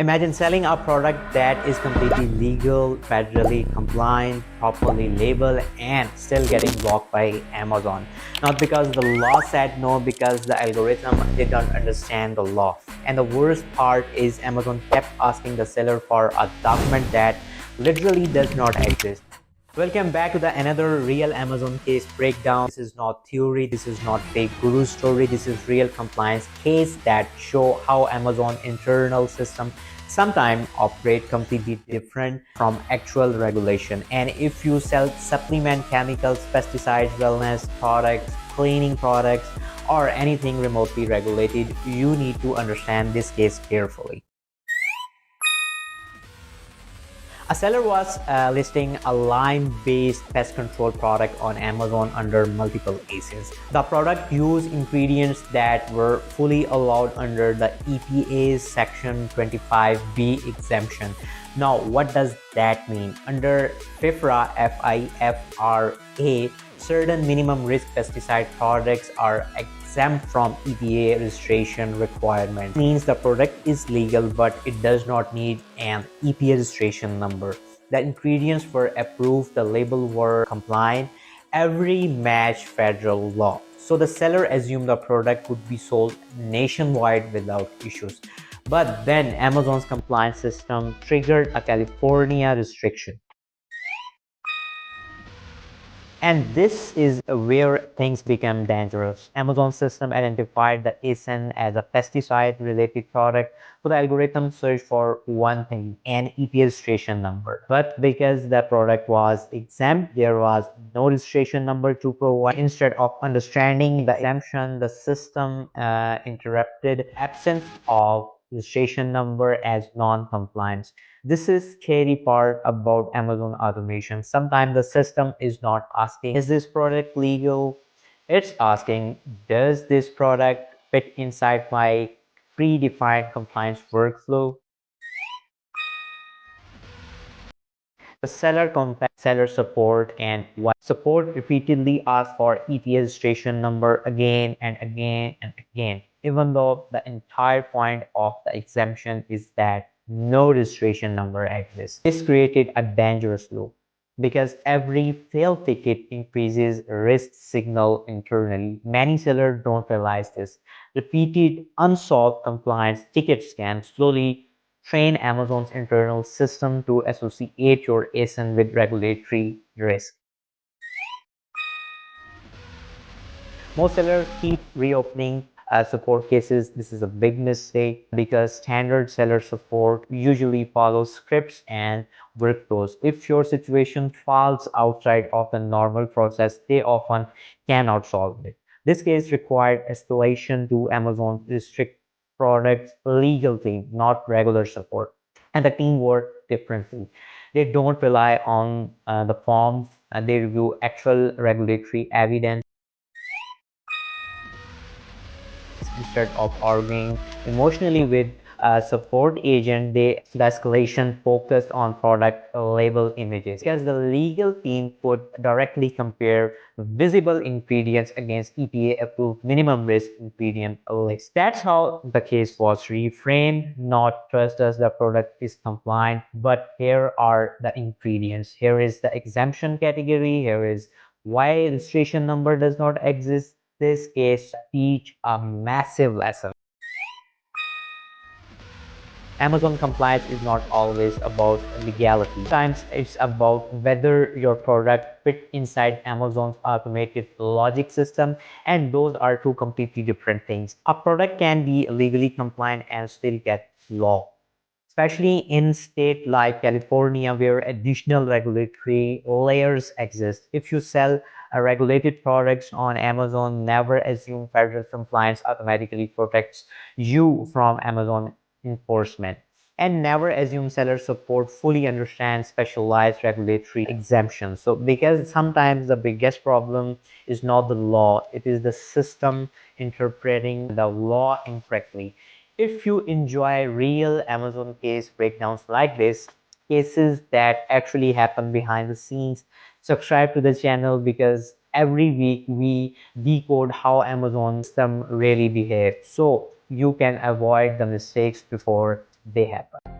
Imagine selling a product that is completely legal, federally compliant, properly labeled, and still getting blocked by Amazon. Not because the law said no, because the algorithm didn't understand the law. And the worst part is Amazon kept asking the seller for a document that literally does not exist. Welcome back to the another real Amazon case breakdown. This is not theory, this is not fake guru story, this is real compliance case that show how Amazon internal system sometimes operate completely different from actual regulation. And if you sell supplement, chemicals, pesticides, wellness products, cleaning products, or anything remotely regulated, you need to understand this case carefully. A seller was listing a lime-based pest control product on Amazon under multiple ACEs. The product used ingredients that were fully allowed under the EPA's Section 25B exemption. Now, what does that mean? Under FIFRA, FIFRA, certain minimum risk pesticide products are exempt from EPA registration requirement. It means the product is legal, but it does not need an EPA registration number. The ingredients were approved, the label were compliant, every match federal law. So the seller assumed the product could be sold nationwide without issues. But then Amazon's compliance system triggered a California restriction. And this is where things become dangerous. Amazon system identified the ASIN as a pesticide-related product, so the algorithm searched for one thing, an EPA registration number. But because the product was exempt, there was no registration number to provide. Instead of understanding the exemption, the system interpreted absence of registration number as non-compliance. This is scary part about Amazon automation. Sometimes the system is not asking, is this product legal? It's asking, does this product fit inside my predefined compliance workflow? The seller contacts seller support, and what support repeatedly asks for EPA registration number again and again and again, even though the entire point of the exemption is that no registration number exists. This created a dangerous loop because every failed ticket increases risk signal internally. Many sellers don't realize this. Repeated unsolved compliance ticket scans slowly train Amazon's internal system to associate your ASIN with regulatory risk. Most sellers keep reopening support cases. This is a big mistake because standard seller support usually follows scripts and workflows. If your situation falls outside of the normal process, they often cannot solve it. This case required escalation to Amazon's restrict products legal team, not regular support. And the team work differently. They don't rely on the forms, they review actual regulatory evidence instead of arguing emotionally with a support agent. The escalation focused on product label images because the legal team could directly compare visible ingredients against EPA approved minimum risk ingredient list. That's how the case was reframed. Not trust us, the product is compliant, but here are the ingredients. Here is the exemption category. Here is why registration number does not exist. This case teach a massive lesson. Amazon compliance is not always about legality. Sometimes it's about whether your product fit inside Amazon's automated logic system, and those are two completely different things. A product can be legally compliant and still get law, especially in states like California where additional regulatory layers exist. If you sell regulated products on Amazon, never assume federal compliance automatically protects you from Amazon enforcement. And never assume seller support fully understands specialized regulatory exemptions. So because sometimes the biggest problem is not the law, it is the system interpreting the law incorrectly. If you enjoy real Amazon case breakdowns like this, cases that actually happen behind the scenes, subscribe to the channel because every week we decode how Amazon system really behaves so you can avoid the mistakes before they happen.